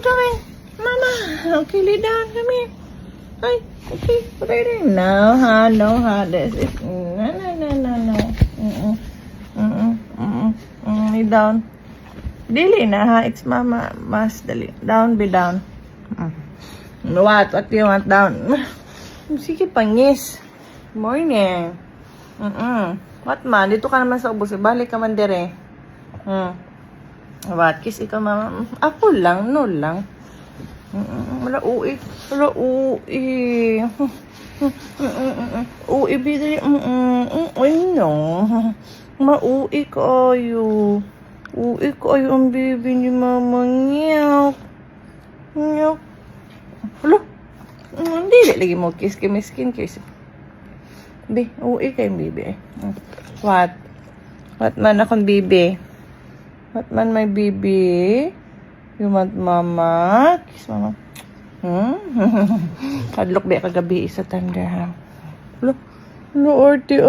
you doing? Mama, okay, lay down. Come here. Hi, okay, lay down. No, ha, no, ha. This is, no. Lay down. Dili na, ha. It's mama. Mas, dali. Down, be down. What? What do you want down? Sige, pangis. Morning. What man? Dito ka naman sa ubos. Balik ka man dire. What? Kiss ikaw, mama. Ako lang, no lang. Wala ui. Wala ui. Ui, bidiri. Ay, no. Maui kayo. Ui kayo ang baby ni mama. Nyak. Nyak. Wala. Hindi lagi mo kiss kay may skin kiss. Be, ui kayong baby. What? What man akong baby? What man my baby? You want mama? Kiss mama. Kadlok ba kagabi isa tanda ha? Lo, orti.